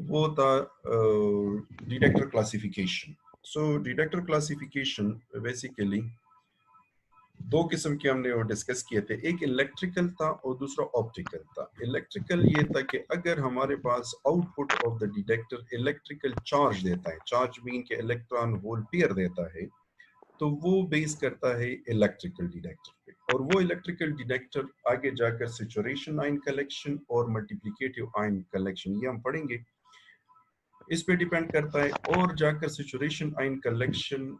वो था detector classification. सो detector classification basically दो किस्म के हमने वो डिस्कस किए थे, एक इलेक्ट्रिकल था और दूसरा ऑप्टिकल था। इलेक्ट्रिकल ये था कि अगर हमारे पास output of the detector electrical charge देता है, चार्ज मीन के इलेक्ट्रॉन होल पेयर देता है, तो वो बेस करता है इलेक्ट्रिकल डिटेक्टर पे। और वो इलेक्ट्रिकल डिटेक्टर आगे जाकर सैचुरेशन आयन कलेक्शन और मल्टीप्लिकेटिव आयन कलेक्शन, ये हम पढ़ेंगे, इस पे डिपेंड करता है। और जाकर saturation ion collection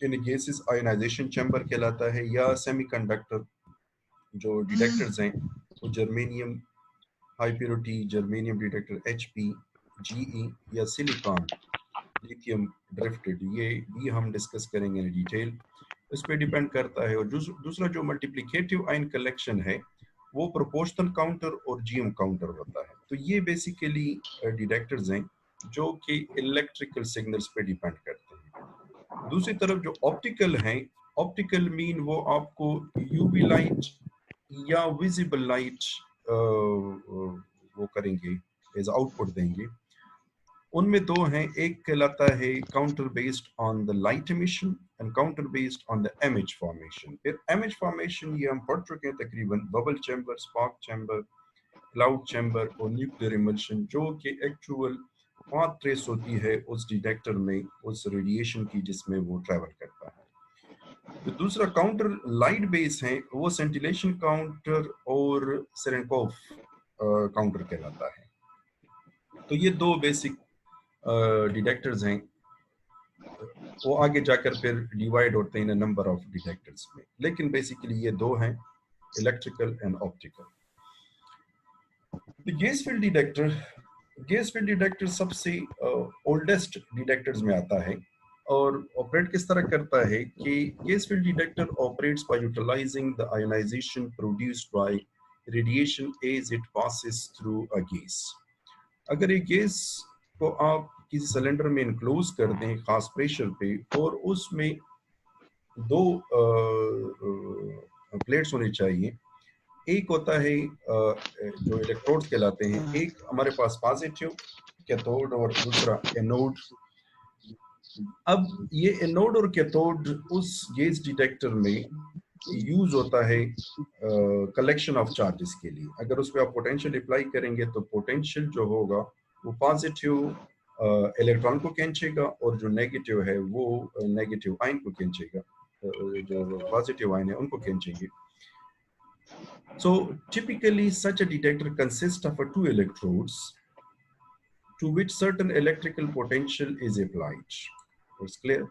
in gases ionization chamber कहलाता है, या सेमीकंडक्टर जो डिटेक्टर्स हैं वो germanium high purity germanium detector HP, GE या सिलिकॉन लिथियम ड्रिफ्टेड, ये भी हम डिस्कस करेंगे इन डिटेल। इस पे डिपेंड करता है। और दूसरा जो मल्टीप्लिकेटिव आयन कलेक्शन है वो प्रोपोर्शनल काउंटर और GM काउंटर होता है। तो ये बेसिकली डिटेक्टर्स हैं जो कि इलेक्ट्रिकल सिग्नल्स पे डिपेंड करते हैं। दूसरी तरफ जो ऑप्टिकल हैं, ऑप्टिकल मीन वो आपको UV लाइट या विजिबल लाइट वो करेंगे, एज आउटपुट देंगे। उनमें दो हैं, एक कहलाता है counter based on the light emission and counter based on the image formation. फिर इमेज फॉर्मेशन ये हम पढ़ चुके हैं तकरीबन, bubble chamber, spark chamber, cloud chamber और न्यूक्लियर इमल्शन, जो कि एक्चुअल पाथ ट्रेस होती है उस डिटेक्टर में उस रेडिएशन की जिसमें वो ट्रैवल करता है। जो दूसरा काउंटर लाइट बेस है वो सेंटिलेशन काउंटर और सेरेंकोफ काउंटर कहलाता है। तो ये दो बेसिक डिटेक्टर्स हैं, वो आगे जाकर फिर डिवाइड होते हैं नंबर ऑफ डिटेक्टर्स में, लेकिन बेसिकली ये दो हैं, electrical and optical. Gas field detector, gas field detector सबसे ओल्डेस्ट डिटेक्टर्स में आता है और ऑपरेट किस तरह करता है कि gas field detector operates by utilizing the ionization produced by radiation as it passes through a gas. अगर एक गैस को आप किसी सिलेंडर में इनक्लोज कर दें खास प्रेशर पे, और उसमें दो प्लेट्स होनी चाहिए, एक होता है जो इलेक्ट्रोड्स कहलाते हैं, एक हमारे पास पॉजिटिव कैथोड और दूसरा एनोड। अब ये एनोड और कैथोड उस गैस डिटेक्टर में यूज होता है कलेक्शन ऑफ चार्जेस के लिए। अगर उस पर आप पोटेंशियल अप्लाई करेंगे तो पोटेंशियल जो होगा वो पॉजिटिव इलेक्ट्रॉन को खींचेगा और जो नेगेटिव है वो नेगेटिव आयन को खींचेगा, जो पॉजिटिव आयन है उनको खींचेंगे। So typically such a detector consists of two electrodes to which certain electrical potential is applied. It's clear?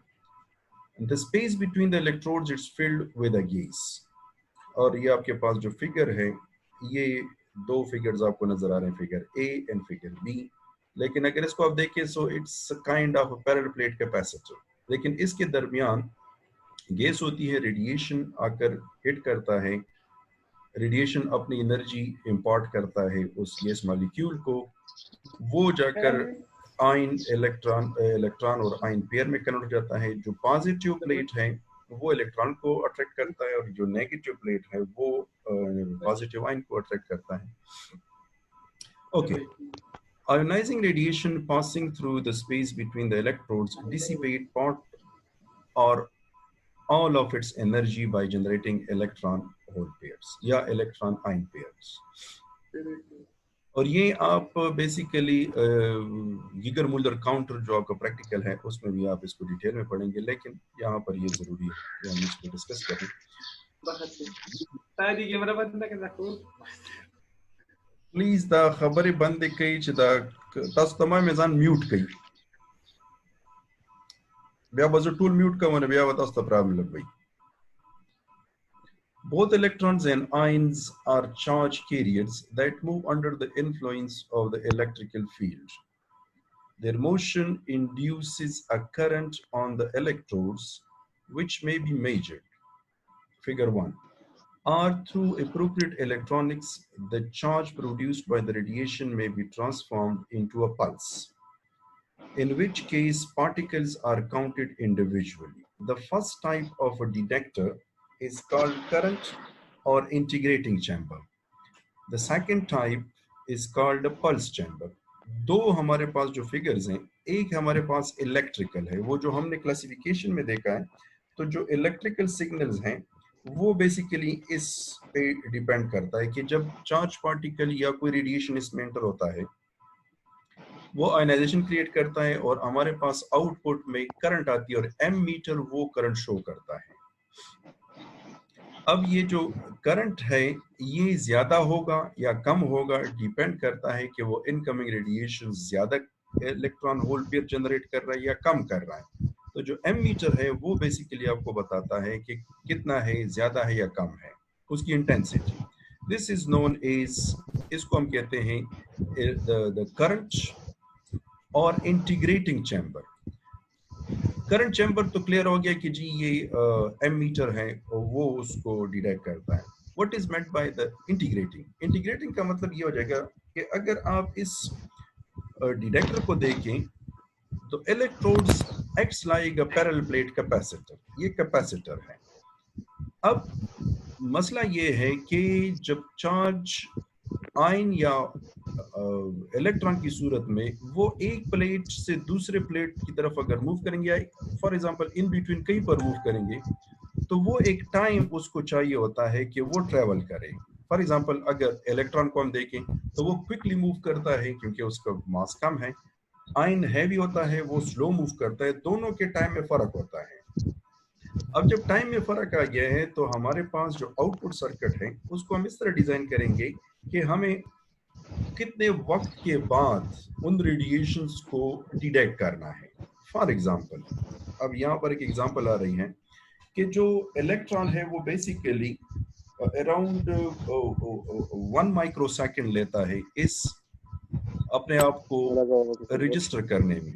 And the space between the electrodes is filled with a gas. और ये आपके पास जो figure है, ये दो फिगर्स आपको नजर आ रहे हैं, figure A and figure B। लेकिन अगर इसको आप देखें so it's kind of parallel plate capacitor, लेकिन इसके दरमियान गैस होती है, रेडिएशन आकर हिट करता है, रेडिएशन अपनी एनर्जी इंपॉर्ट करता है उस गैस मॉलिक्यूल को, वो जाकर आयन इलेक्ट्रॉन और आयन पेयर में कन्वर्ट हो जाता है। जो पॉजिटिव प्लेट है वो इलेक्ट्रॉन को अट्रैक्ट करता है और जो नेगेटिव प्लेट है वो पॉजिटिव आयन को अट्रैक्ट करता है। Okay, ionizing radiation passing through the space between the electrodes dissipate part or all of its energy by generating electron hole pairs या electron ion pairs। और ये आप बेसिकली गीगर मुल्लर काउंटर जो आपका practical है उसमें भी आप इसको डिटेल में पढ़ेंगे, लेकिन यहाँ पर ये जरूरी है कि हम इसको डिस्कस करें। प्लीज दा खबरें बंद कई दा तस तमाम मेजान म्यूट कई बिया बजो टूल म्यूट का मन बिया बतास ता प्रॉब्लम लग गई। Both electrons and ions are charge carriers that move under the influence of the electrical field. Their motion induces a current on the electrodes, which may be measured. Figure 1. Or through appropriate electronics, the charge produced by the radiation may be transformed into a pulse, in which case particles are counted individually. The first type of a detector is called current or integrating chamber. The second type is called a pulse chamber. दो हमारे पास जो figures हैं, एक हमारे पास electrical है, वो जो हमने क्लासिफिकेशन में देखा है, तो जो इलेक्ट्रिकल सिग्नल्स हैं वो बेसिकली इस पे डिपेंड करता है कि जब चार्ज पार्टिकल या कोई रेडिएशन इसमें एंटर होता है वो आयनाइजेशन क्रिएट करता है और हमारे पास आउटपुट में करंट आती है और एम मीटर वो करंट शो करता है। अब ये जो करंट है ये ज्यादा होगा या कम होगा डिपेंड करता है कि वो इनकमिंग रेडिएशन ज्यादा इलेक्ट्रॉन होल पेयर जनरेट कर रहा है या कम कर रहा है। तो जो एम मीटर है वो बेसिकली आपको बताता है कि कितना है, ज्यादा है या कम है, उसकी intensity. This is known as, इसको हम कहते हैं द करंट और इंटीग्रेटिंग चैम्बर। करंट चैम्बर तो क्लियर हो गया कि जी ये एम मीटर है और वो उसको डिटेक्ट करता है। What is meant by the integrating? Integrating का मतलब ये हो जाएगा कि अगर आप इस डिटेक्टर को देखें तो electrodes acts like a parallel plate capacitor, ये कैपेसिटर है। अब मसला ये है कि जब चार्ज आयन या इलेक्ट्रॉन की सूरत में वो एक प्लेट से दूसरे प्लेट की तरफ अगर मूव करेंगे, फॉर एग्जांपल इन बिटवीन कहीं पर मूव करेंगे, तो वो एक टाइम उसको चाहिए होता है कि वो ट्रेवल करे। फॉर एग्जांपल अगर इलेक्ट्रॉन को हम देखें तो वो क्विकली मूव करता है क्योंकि उसका मास कम है, आयन हैवी होता है वो स्लो मूव करता है, दोनों के टाइम में फर्क होता है। अब जब टाइम में फर्क आ गया है तो हमारे पास जो आउटपुट सर्किट है उसको हम इस तरह डिजाइन करेंगे कि हमें कितने वक्त के बाद उन रेडिएशंस को डिटेक्ट करना है। फॉर एग्जांपल अब यहाँ पर एक एग्जांपल आ रही है कि जो इलेक्ट्रॉन है वो बेसिकली अराउंड 1 माइक्रोसेकंड लेता है इस अपने आप को रजिस्टर करने में।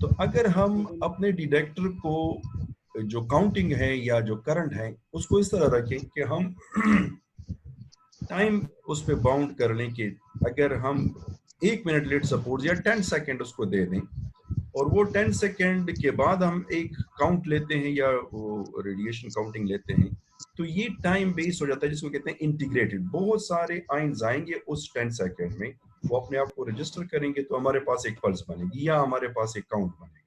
तो अगर हम अपने डिटेक्टर को जो काउंटिंग है या जो करंट है उसको इस तरह रखें कि हम टाइम उस पर बाउंड कर लें कि अगर हम 1 मिनट लेट सपोज या 10 सेकेंड उसको दे दें और वो 10 सेकेंड के बाद हम एक काउंट लेते हैं या वो रेडिएशन काउंटिंग लेते हैं, तो ये टाइम बेस हो जाता है जिसको कहते हैं इंटीग्रेटेड। बहुत सारे आयंस आएंगे उस 10 सेकेंड में, वो अपने आप को रजिस्टर करेंगे तो हमारे पास एक पल्स बनेगी या हमारे पास एक काउंट बनेगा।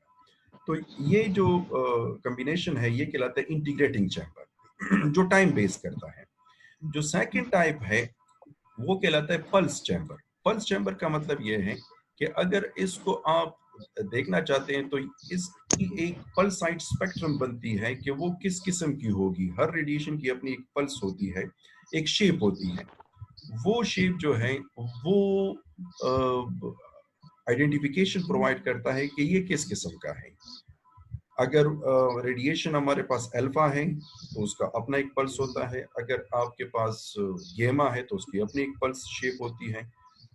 तो ये जो कॉम्बिनेशन है ये कहलाता है इंटीग्रेटिंग चैम्बर जो टाइम बेस करता है। जो सेकंड टाइप है वो कहलाता है पल्स चैम्बर। पल्स चैम्बर का मतलब ये है कि अगर इसको आप देखना चाहते हैं तो इसकी एक पल्स साइड स्पेक्ट्रम बनती है कि वो किस किस्म की होगी। हर रेडिएशन की अपनी एक पल्स होती है, एक शेप होती है। वो शेप जो है वो आइडेंटिफिकेशन प्रोवाइड करता है कि ये किस किस्म का है। अगर रेडिएशन हमारे पास अल्फा है तो उसका अपना एक पल्स होता है, अगर आपके पास गेमा है तो उसकी अपनी एक पल्स शेप होती है।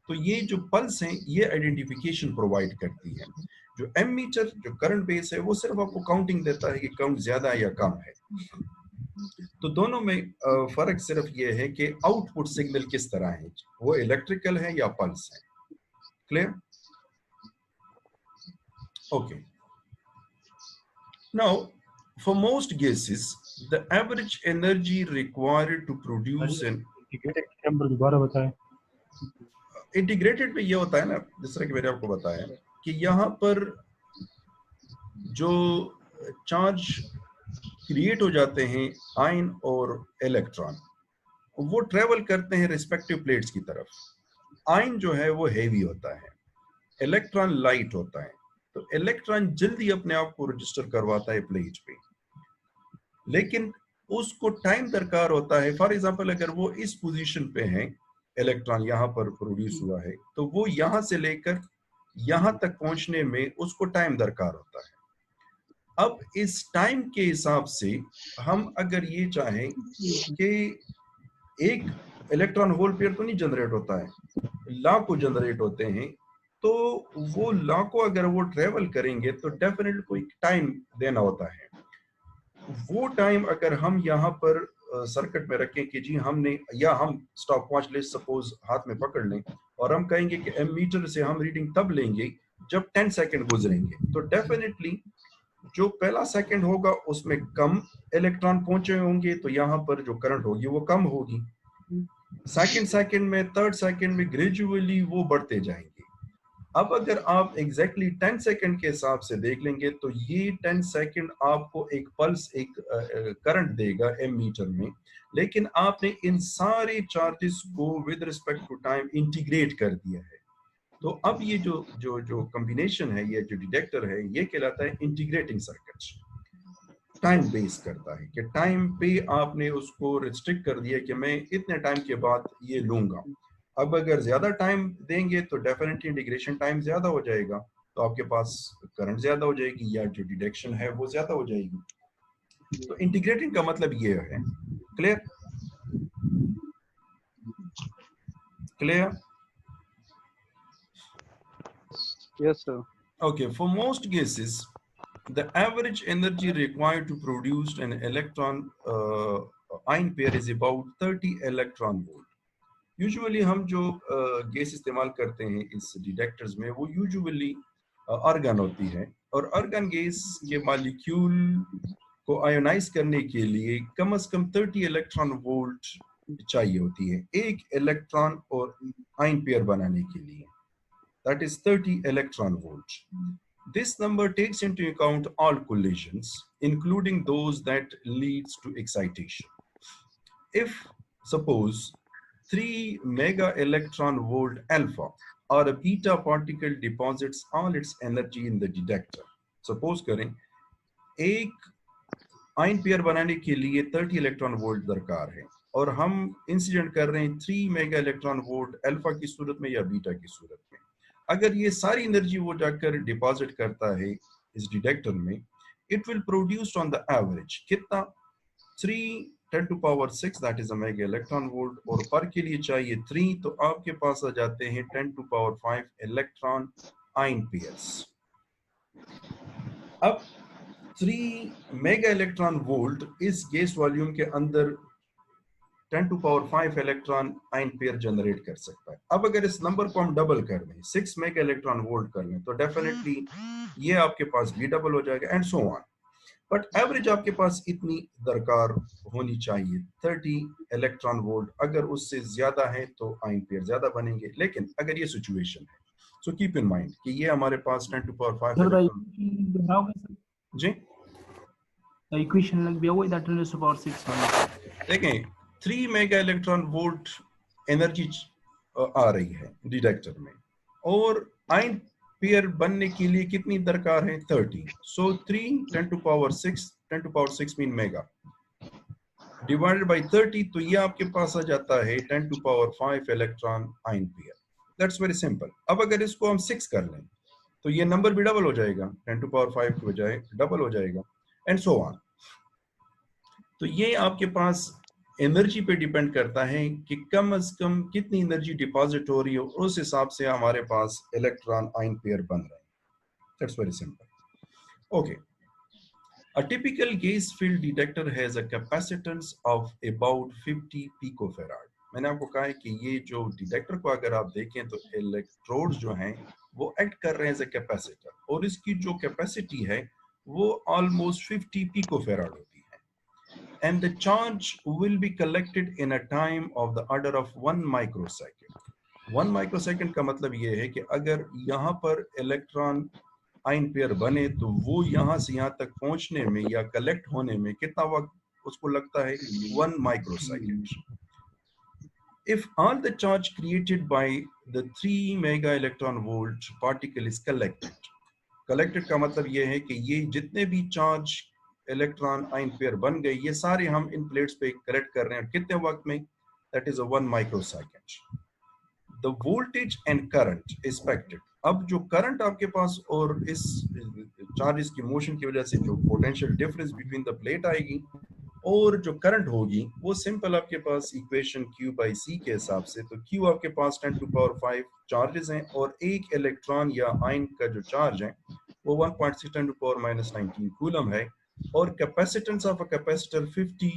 तो ये जो पल्स हैं ये आइडेंटिफिकेशन प्रोवाइड करती है। जो एम मीटर जो करंट बेस है वो सिर्फ आपको काउंटिंग देता है कि काउंट ज्यादा या कम है। तो दोनों में फर्क सिर्फ ये है कि आउटपुट सिग्नल किस तरह है, वो इलेक्ट्रिकल है या पल्स है। Clear? Okay. Now, for most gases, the average energy required to produce an integrated chamber दोबारा बताएं। इंटीग्रेटेड में ये होता है ना, जिस तरह कि मैंने आपको बताया कि यहाँ पर जो चार्ज क्रिएट हो जाते हैं आयन और इलेक्ट्रॉन, वो ट्रेवल करते हैं रिस्पेक्टिव प्लेट्स की तरफ। आयन जो है वो हेवी होता है, इलेक्ट्रॉन लाइट होता है। तो इलेक्ट्रॉन जल्दी अपने आप को रजिस्टर करवाता है प्लेट पे, लेकिन उसको टाइम दरकार होता है। फॉर एग्जांपल अगर वो इस पोजीशन पे है, इलेक्ट्रॉन यहाँ पर प्रोड्यूस हुआ है, तो वो यहाँ से लेकर यहाँ तक पहुंचने में उसको टाइम दरकार होता है। अब इस टाइम के हिसाब से हम अगर ये चाहें कि एक इलेक्ट्रॉन होल पेयर तो नहीं जनरेट होता है, लाखों जनरेट होते हैं, तो वो लाखों अगर वो ट्रेवल करेंगे तो डेफिनेटली कोई टाइम देना होता है। वो टाइम अगर हम यहाँ पर सर्किट में रखें कि जी हमने, या हम स्टॉप वॉच ले सपोज हाथ में पकड़ लें और हम कहेंगे कि एमीटर से हम रीडिंग तब लेंगे जब 10 सेकंड गुजरेंगे, तो डेफिनेटली जो पहला सेकंड होगा उसमें कम इलेक्ट्रॉन पहुंचे होंगे, तो यहाँ पर जो करंट होगी वो कम होगी। सेकंड में, थर्ड सेकंड में ग्रेजुअली वो बढ़ते जाएंगे। अब अगर आप एग्जैक्टली 10 सेकंड के हिसाब से देख लेंगे तो ये 10 सेकंड आपको एक पल्स, एक करंट देगा एम मीटर में, लेकिन आपने इन सारे चार्जेस को with respect to time integrate कर दिया है। तो अब ये जो जो जो कॉम्बिनेशन है, ये जो डिटेक्टर है, ये कहलाता है इंटीग्रेटिंग सर्किट। टाइम बेस करता है कि टाइम पे आपने उसको रिस्ट्रिक्ट कर दिया कि मैं इतने टाइम के बाद ये लूंगा। अब अगर ज्यादा टाइम देंगे तो डेफिनेटली इंटीग्रेशन टाइम ज्यादा हो जाएगा, तो आपके पास करंट ज्यादा हो जाएगी या जो डिटेक्शन है वो ज्यादा हो जाएगी। तो इंटीग्रेटिंग का मतलब ये है। Clear? Clear? Yes, sir. Okay, for most gases, the average energy required to produce an electron ion pair is about 30 electron volt. Usually हम जो गैस इस्तेमाल करते हैं इस डिटेक्टर्स में, वो यूजुअली आर्गन होती है, और आर्गन गैस के मॉलिक्यूल को आयोनाइज करने के लिए कम से कम 30 इलेक्ट्रॉन वोल्ट चाहिए होती है एक इलेक्ट्रॉन और आयन पेयर बनाने के लिए। That is 30 electron volt. This number takes into account all collisions, including those that leads to excitation. If, suppose, 3 mega electron volt alpha or a beta particle deposits all its energy in the detector. Suppose करें एक ion pair बनाने के लिए 30 electron volt दरकार है, और हम incident कर रहे हैं 3 मेगा इलेक्ट्रॉन वोल्ट अल्फा की सूरत में या बीटा की सूरत में। अगर ये सारी एनर्जी वो जाकर डिपॉजिट करता है इस डिटेक्टर में, it will produce on the average कितना? 3 10 to power 6 that is a mega electron volt, और पर के लिए चाहिए 3, तो आपके पास आ जाते हैं 10 to power 5 electron ion pairs. अब 3 मेगा इलेक्ट्रॉन वोल्ट इस गैस वॉल्यूम के अंदर 10 to power 5 electron ion pair generate कर सकता है। अब अगर इस नंबर को हम डबल कर दें, 6 मेगा इलेक्ट्रॉन वोल्ट कर लें, तो डेफिनेटली ये आपके पास भी डबल हो जाएगा, and so on. But average आपके पास इतनी दरकार होनी चाहिए 30 इलेक्ट्रॉन वोल्ट। अगर उससे ज्यादा है तो आयन पेयर ज्यादा बनेंगे, लेकिन अगर ये सिचुएशन है, सो कीप इन माइंड कि ये हमारे पास 10 to power 5 इलेक्ट्रॉन। जी इक्वेशन लग भी वही दैट 10 to power 6 वाला। देखें 3 मेगा इलेक्ट्रॉन वोल्ट एनर्जी आ रही है डिटेक्टर में, और आयन पेयर बनने के लिए कितनी दरकार है? 30। सो 3 10 to power 6, 10 to power 6 mean mega divided by 30, तो ये आपके पास आ जाता है 10 to power 5 electron ion pair. That's very simple. अब अगर इसको हम 6 कर लें तो ये नंबर भी डबल हो जाएगा, 10 to power 5 की बजाय डबल हो जाएगा, एंड सो ऑन। तो ये आपके पास एनर्जी पे डिपेंड करता है कि कम से कम कितनी एनर्जी डिपॉजिट हो रही है, उस हिसाब से हमारे पास इलेक्ट्रॉन आयन पेयर बन रहे हैं। That's very simple. Okay, a typical gas field detector has a capacitance of about 50 picofarad। मैंने आपको कहा है कि ये जो डिटेक्टर को अगर आप देखें तो इलेक्ट्रोड्स जो हैं वो एक्ट कर रहे हैं एज ए कैपेसिटर, और इसकी जो कैपेसिटी है वो ऑलमोस्ट 50 पिकोफेराड होती है। and the charge will be collected in a time of the order of 1 microsecond। 1 microsecond का मतलब ये है कि अगर यहाँ पर इलेक्ट्रॉन आयन पेयर बने तो वो यहाँ से यहाँ तक पहुँचने में या कलेक्ट होने में कितना वक्त उसको लगता है? 1 microsecond। If all the charge created by the 3 mega electron volt particle is collected का मतलब ये है कि ये जितने भी चार्ज इलेक्ट्रॉन आयन पेयर बन गए, ये सारे हम इन प्लेट्स पे कलेक्ट कर रहे हैं कितने वक्त में? That is 1 microsecond। The voltage and current expected. अब जो करंट आपके पास और इस चार्जेस की मोशन की वजह से जो potential difference between the plate आएगी और जो करंट होगी, वो सिंपल आपके पास इक्वेशन Q by C के हिसाब से, तो Q आपके पास 10 to power 5 चार्जेस हैं, और एक इलेक्ट्रॉन या आयन का जो चार्ज है वो 1.6 10 to power minus 19 कूलम है, और capacitance of a capacitor 50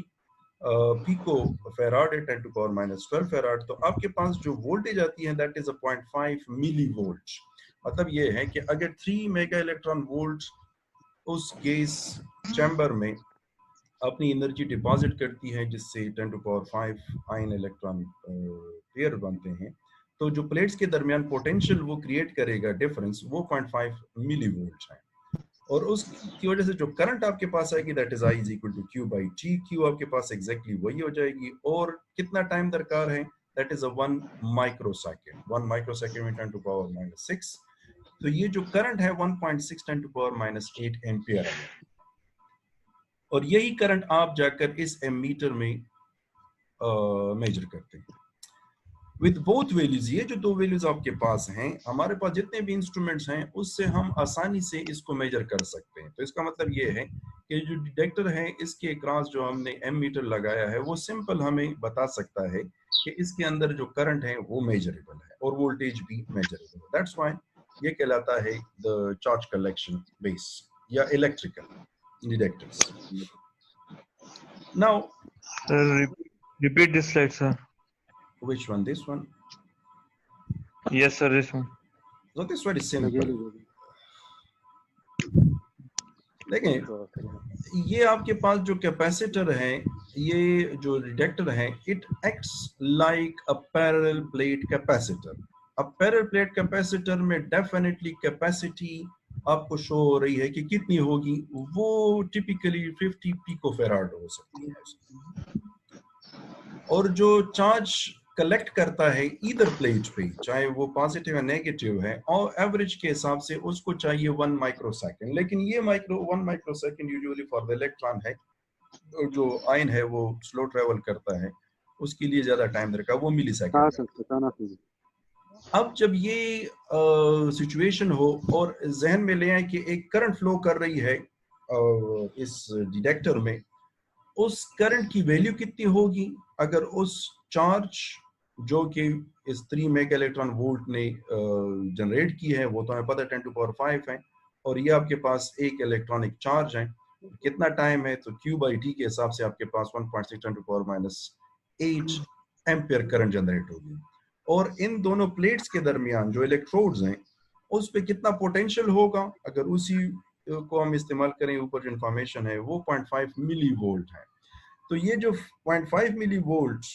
pico farad है, 10 to power minus 12 फेराड। तो आपके पास जो वोल्टेज आती है दैट इज 0.5 मिली वोल्ट। मतलब ये है कि अगर 3 मेगा इलेक्ट्रॉन वोल्ट उस गैस चैम्बर में अपनी एनर्जी डिपॉजिट करती है जिससे 10 to power 5 ion electron pair बनते हैं, तो जो प्लेट्स के दरमियान पोटेंशियल वो क्रिएट करेगा डिफरेंस वो 0.5 मिली वोल्ट है, और उसकी वजह से जो करंट आपके पास आएगी that is I is equal to Q by T. Q आपके पास एग्जैक्टली वही हो जाएगी, और कितना टाइम दरकार है, that is a 1 microsecond. 1 microsecond में 10 टू पावर माइनस 6, तो ये जो करंट है 1.6 10 टू पावर माइनस 8 एम्पियर है, और यही करंट आप जाकर इस एमीटर में मेजर करते हैं विद बोथ वैल्यूज। ये जो दो वैल्यूज आपके पास हैं, हमारे पास जितने भी इंस्ट्रूमेंट्स हैं उससे हम आसानी से इसको मेजर कर सकते हैं। तो इसका मतलब ये है कि जो डिटेक्टर है इसके क्रॉस जो हमने एमीटर लगाया है वो सिंपल हमें बता सकता है कि इसके अंदर जो करंट है वो मेजरेबल है और वोल्टेज भी मेजरेबल है। दैट्स व्हाई ये कहलाता है द चार्ज कलेक्शन बेस या electrical detectors. Now Repeat this slide, sir. which one? This one? Yes, sir. This one. So this one is simple. देखें, ये आपके पास जो कैपेसिटर है, ये जो डिटेक्टर है, it acts like a parallel plate capacitor. अब पैरेलल प्लेट कैपेसिटर में डेफिनेटली कैपेसिटी आपको शो हो रही है कि कितनी होगी, वो टिपिकली 50 पिकोफैराड हो सकती है, और जो चार्ज कलेक्ट करता है ईदर प्लेट पे, चाहे वो पॉजिटिव या नेगेटिव है, और एवरेज के हिसाब से उसको चाहिए 1 माइक्रोसेकंड। लेकिन ये 1 microsecond usually for the electron है, जो आयन है वो स्लो ट्रेवल करता है, उसके लिए ज्यादा टाइम दरकार, वो मिली सेकंड। अब जब ये सिचुएशन हो और जहन में ले आए कि एक करंट फ्लो कर रही है इस डिटेक्टर में, उस करंट की वैल्यू कितनी होगी अगर उस चार्ज जो कि इस 3 मेगा इलेक्ट्रॉन वोल्ट ने जनरेट की है, वो तो हमें पता है 10 टू पावर 5 है, और ये आपके पास एक इलेक्ट्रॉनिक चार्ज है, कितना टाइम है, तो क्यू बाई टी के हिसाब से आपके पास 1.6 10 to power minus 8 ampere current generate होगी। और इन दोनों प्लेट्स के दरमियान जो इलेक्ट्रोड्स हैं उस पे कितना पोटेंशियल होगा, अगर उसी को हम इस्तेमाल करें, ऊपर जो इंफॉर्मेशन है वो 0.5 मिली वोल्ट है। तो ये जो 0.5 मिली वोल्ट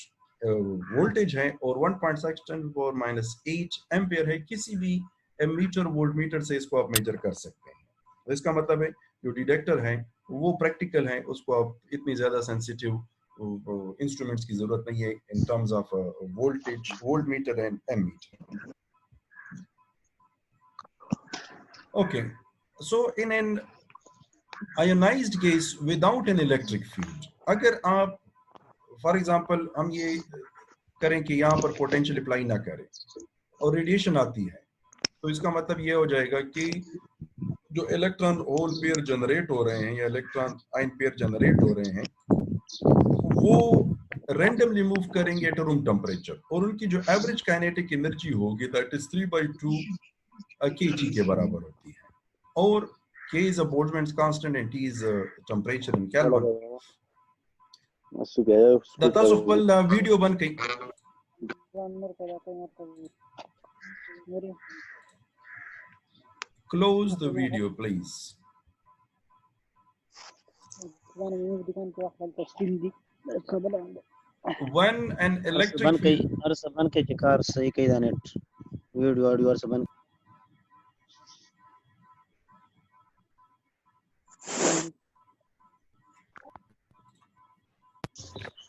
वोल्टेज है और 1.6 10 पावर माइनस 8 एम्पियर है, किसी भी एमीटर वोल्ट मीटर से इसको आप मेजर कर सकते हैं। तो इसका मतलब है जो डिटेक्टर है वो प्रैक्टिकल है, उसको आप इतनी ज्यादा सेंसिटिव इंस्ट्रूमेंट्स की जरूरत नहीं है in terms of voltage, volt meter and ammeter. Okay, so in an ionized case without an electric field, अगर आप फॉर एग्जांपल हम ये करें कि यहाँ पर पोटेंशियल अप्लाई ना करें और रेडिएशन आती है, तो इसका मतलब ये हो जाएगा कि जो इलेक्ट्रॉन होल पेयर जनरेट हो रहे हैं या इलेक्ट्रॉन आयन पेयर जनरेट हो रहे हैं वो रैंडमली मूव करेंगे एट रूम टेम्परेचर, और उनकी जो एवरेज काइनेटिक एनर्जी होगी दैट इज 3/2 kg के बराबर होती है, और k is a Boltzmann's constant and t is temperature in Kelvin। Datta Sukhpal video बन गई, close the video please। when an electric field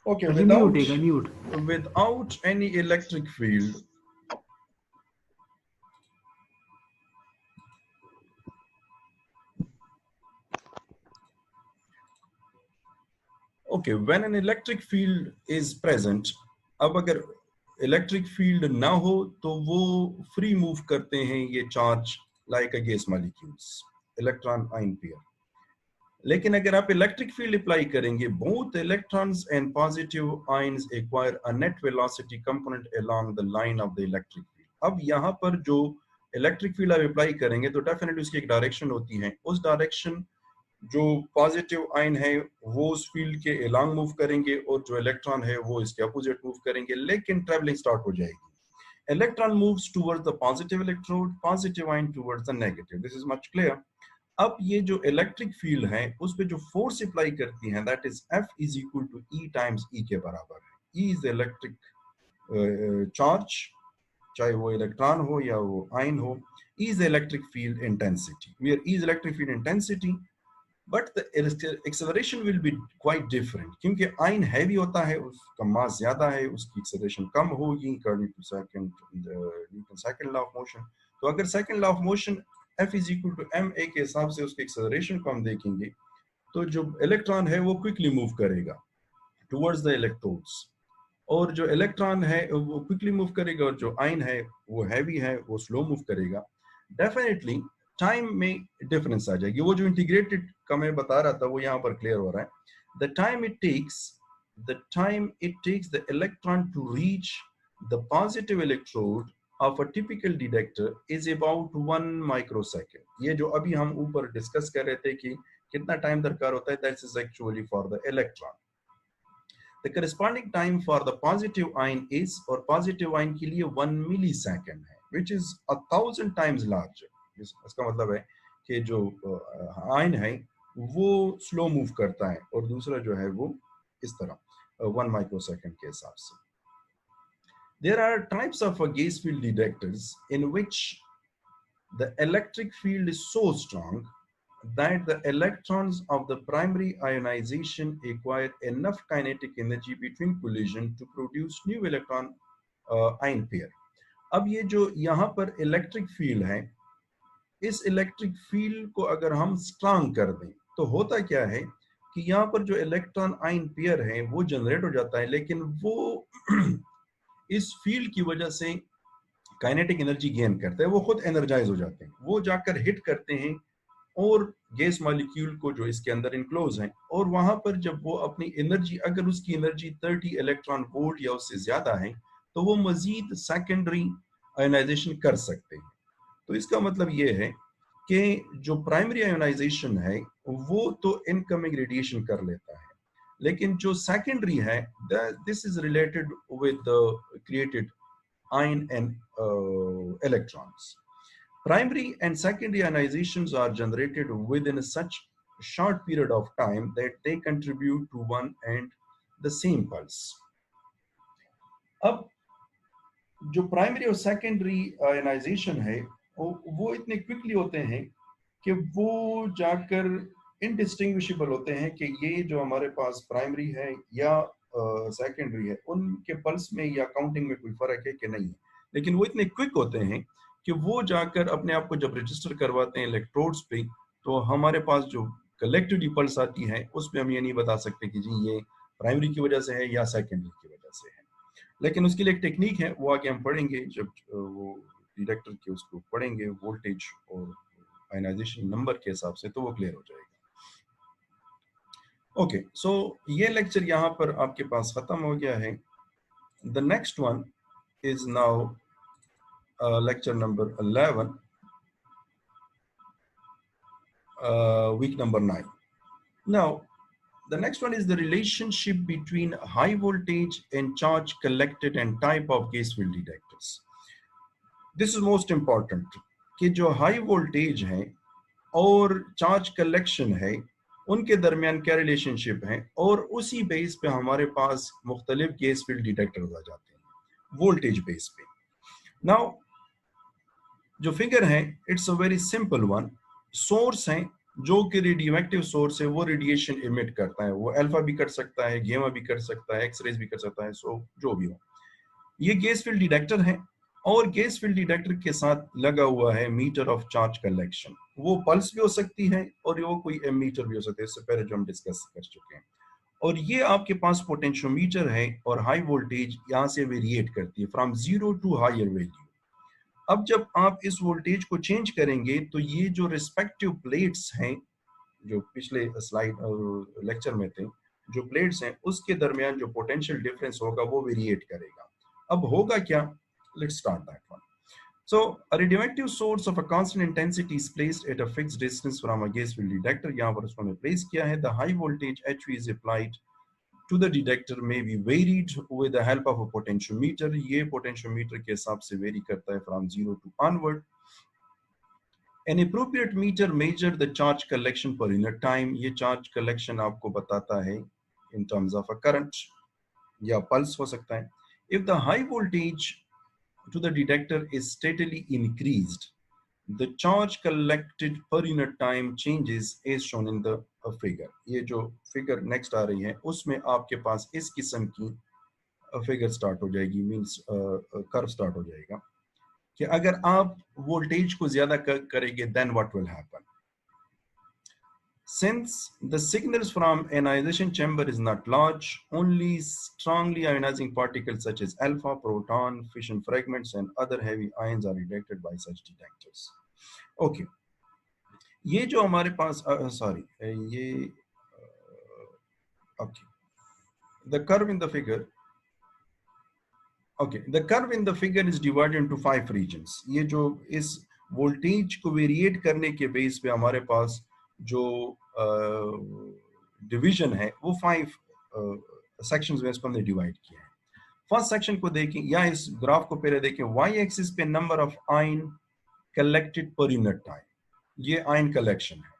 okay, without any electric field, okay, when an electric field is present, अब अगर electric field ना हो तो वो free move करते हैं ये charge like a gas molecules, electron ion pair. लेकिन अगर आप इलेक्ट्रिक फील्ड अप्लाई करेंगे, both electrons and positive ions acquire a net velocity component along the line of the electric field। अब यहाँ पर जो इलेक्ट्रिक फील्ड आप अप्लाई करेंगे तो डेफिनेटली उसकी एक डायरेक्शन होती है, उस डायरेक्शन जो पॉजिटिव आयन है वो उस फील्ड के अलोंग मूव करेंगे और जो इलेक्ट्रॉन है वो इसके अपोजिट मूव करेंगे, लेकिन ट्रैवलिंग स्टार्ट हो जाएगी। Electron moves towards the positive electrode, positive ion towards the negative. This is much clear. अब ये जो इलेक्ट्रिक फील्ड है उस पे जो फोर्स अप्लाई करती है that is F is equal to E times E के बराबर है। E is the electric charge चाहे वो इलेक्ट्रॉन हो या वो आयन हो, is the electric field intensity. Where is electric field intensity, but the acceleration will be quite different. क्योंकि आयन हैवी होता है, उसका मास ज्यादा है, उसकी एक्सेलरेशन कम होगी according to second law of motion. तो अगर second law of motion F is equal to ma के हिसाब से उसकी एक्सेलरेशन को हम देखेंगे, तो जो इलेक्ट्रॉन है वो क्विकली मूव करेगा टुवर्ड्स द इलेक्ट्रोड्स, और जो इलेक्ट्रॉन है वो क्विकली मूव करेगा, और जो आयन है वो हैवी है, वो स्लो मूव करेगा. डेफिनेटली टाइम में डिफरेंस आ जाएगी. वो जो इंटीग्रेटेड का मैं बता रहा था वो यहाँ पर क्लियर हो रहा है. The time it takes the electron to reach the positive electrode of a typical detector is about 1 microsecond. ये जो अभी हम ऊपर डिस्कस कर रहे थे कि कितना टाइम दरकार होता है, that is actually for the electron. The corresponding time for the positive ion is, और positive ion के लिए 1 millisecond है, which is 1000 times larger. इसका मतलब है कि जो आयन है वो स्लो मूव करता है, और दूसरा जो है वो इस तरह 1 माइक्रोसेकंड के हिसाब से. There are types of gauge field detectors in which the electric field is so strong that the electrons of the primary ionization acquire enough kinetic energy between collision to produce new electron ion pair. अब ये जो यहाँ पर electric field है, इस electric field को अगर हम स्ट्रांग कर दें तो होता क्या है कि यहाँ पर जो इलेक्ट्रॉन आयन पेयर है वो जनरेट हो जाता है, लेकिन वो इस फील्ड की वजह से काइनेटिक एनर्जी गेन करते हैं, वो खुद एनर्जाइज हो जाते हैं, वो जाकर हिट करते हैं और गैस मॉलिक्यूल को जो इसके अंदर इनक्लोज है, और वहां पर जब वो अपनी एनर्जी, अगर उसकी एनर्जी 30 इलेक्ट्रॉन वोल्ट या उससे ज्यादा है, तो वो मजीद सेकेंडरी आयोनाइजेशन कर सकते हैं. तो इसका मतलब ये है कि जो प्राइमरी आयोनाइजेशन है वो तो इनकमिंग रेडिएशन कर लेता है, लेकिन जो सेकेंडरी है this is related with the created ion and electrons. Primary and secondary ionizations are generated within such a short period of time that they contribute to one and the same pulse. अब जो primary और secondary ionisation है वो इतने quickly होते हैं कि वो जाकर इनडिस्टिंग्विशेबल होते हैं कि ये जो हमारे पास प्राइमरी है या सेकेंडरी है, उनके पल्स में या काउंटिंग में कोई फर्क है कि नहीं है, लेकिन वो इतने क्विक होते हैं कि वो जाकर अपने आप को जब रजिस्टर करवाते हैं इलेक्ट्रोड्स पे, तो हमारे पास जो कलेक्टिव पल्स आती है उसमें हम ये नहीं बता सकते कि जी ये प्राइमरी की वजह से है या सेकेंडरी की वजह से है. लेकिन उसके लिए एक टेक्निक है, वो आगे हम पढ़ेंगे जब वो डिटेक्टर के उसको पढ़ेंगे वोल्टेज और आयनाइजेशन नंबर के हिसाब से, तो वो क्लियर हो जाएगा. ओके, सो ये लेक्चर यहाँ पर आपके पास खत्म हो गया है. The next one is now lecture number 11, week number 9. Now, the next one is the relationship between high voltage and charge collected and type of gauge field detectors. This is most important कि जो high voltage है और charge collection है उनके दरमियान क्या relationship है, और उसी बेस पे हमारे पास मुख्तलिफ गैस फील्ड डिटेक्टर्स आ जाते हैं वोल्टेज बेस पे. नाउ जो फिगर है it's a very simple one. Source है जो कि रेडियोएक्टिव सोर्स है, वो रेडिएशन इमिट करता है, वो अल्फा भी कर सकता है, गेमा भी कर सकता है, एक्सरेज भी कर सकता है, सो जो भी हो. ये गैस फील्ड डिटेक्टर है, और गैस फील्ड डिटेक्टर के साथ लगा हुआ है मीटर ऑफ चार्ज कलेक्शन. वो पल्स भी हो सकती है और वो कोई एमीटर भी हो सकता है, इससे पहले जो हम डिस्कस कर चुके हैं. और ये आपके पास पोटेंशियोमीटर है, और हाई वोल्टेज यहाँ से वेरिएट करती है फ्रॉम 0 टू हायर वैल्यू. अब जब आप इस वोल्टेज को चेंज करेंगे तो ये जो रिस्पेक्टिव प्लेट्स हैं, जो पिछले स्लाइड और लेक्चर में थे, जो प्लेट्स हैं उसके दरमियान जो पोटेंशियल डिफरेंस होगा वो वेरिएट करेगा. अब होगा क्या, let's start that one. So a radioactive source of a constant intensity is placed at a fixed distance from a gauge field detector. यहाँ पर उसको प्लेस किया है. The high voltage HV is applied to the detector may be varied with the help of a potentiometer. ये potentiometer के हिसाब से very करता है from 0 to onward. An appropriate meter measure the charge collection per unit time. ये charge collection आपको बताता है in terms of a current या pulse हो सकता है. If the high voltage to the detector is steadily increased, the charge collected per unit time changes as shown in the figure. ये जो फिगर नेक्स्ट आ रही है उसमें आपके पास इस किस्म की फिगर स्टार्ट हो जाएगी, मींस कर्व स्टार्ट हो जाएगा कि अगर आप वोल्टेज को ज्यादा करेंगे then what will happen. Since the signals from ionization chamber is not large, only strongly ionizing particles such as alpha, proton, fission fragments, and other heavy ions are detected by such detectors. Okay. ये जो हमारे पास ये okay. The curve in the figure. Okay, the curve in the figure is divided into 5 regions. ये जो इस voltage को variate करने के बेस पे हमारे पास जो डिवीजन है वो 5 सेक्शंस में इसको हमने डिवाइड किया है. फर्स्ट सेक्शन को देखें या इस ग्राफ को पहले देखें. वाई एक्सिस पे number of ion collected per unit time, ये आयन कलेक्शन है.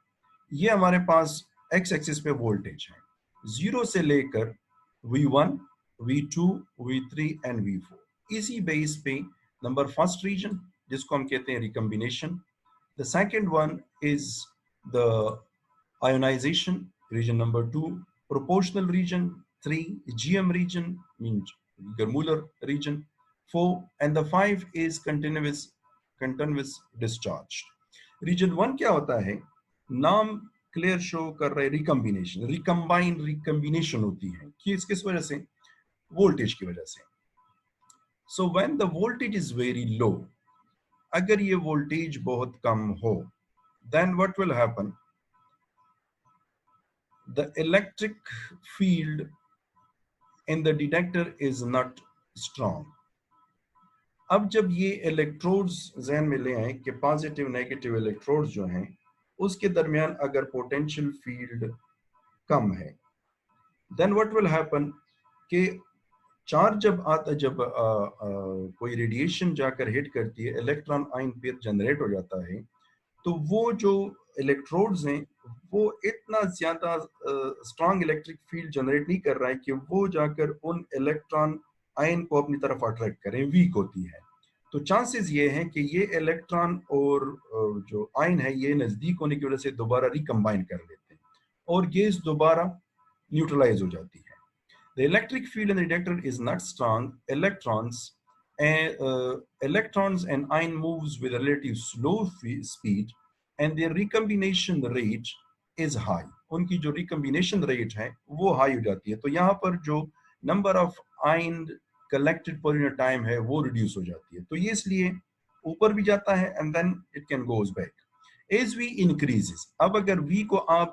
ये हमारे पास एक्स एक्सिस पे वोल्टेज है 0 से लेकर V1, V2, V3 and V4. इसी बेस पे नंबर फर्स्ट रीजन जिसको हम कहते हैं recombination. The second one is the ionization, region number 2, proportional region 3, GM region means Germuller region 4, and the 5 is continuous discharge. Region 1 क्या होता है, नाम क्लियर शो कर रहे, रिकम्बिनेशन, रिकम्बाइन होती है कि किस वजह से, वोल्टेज की वजह से. So when the voltage is very low, अगर ये वोल्टेज बहुत कम हो, then what will happen? The electric field in the detector is not strong. अब जब ये इलेक्ट्रोड्स ज़हन में ले आए कि पॉजिटिव नेगेटिव इलेक्ट्रोड्स जो हैं उसके दरमियान अगर पोटेंशियल फील्ड कम है, देन व्हाट विल हैपन कि चार्ज जब कोई रेडिएशन जाकर हिट करती है, इलेक्ट्रॉन आयन पेयर जनरेट हो जाता है, तो वो जो इलेक्ट्रोड्स हैं वो इतना ज्यादा स्ट्रॉन्ग इलेक्ट्रिक फील्ड जनरेट नहीं कर रहा है कि वो जाकर उन इलेक्ट्रॉन आयन को अपनी तरफ अट्रैक्ट करें, वीक होती है. तो चांसेस ये हैं कि ये इलेक्ट्रॉन और जो आयन है ये नजदीक होने की वजह से दोबारा रिकम्बाइन कर लेते हैं और गैस दोबारा न्यूट्रलाइज हो जाती है. The electric field in the detector is not strong. Electrons and ion moves with relative slow speed and their recombination rate is high. उनकी जो recombination rate है वो high हो जाती है, तो यहाँ पर जो number of ion collected per unit time है वो reduce हो जाती है. तो ये इसलिए ऊपर भी जाता है and then it can goes back as V increases. अब अगर V को आप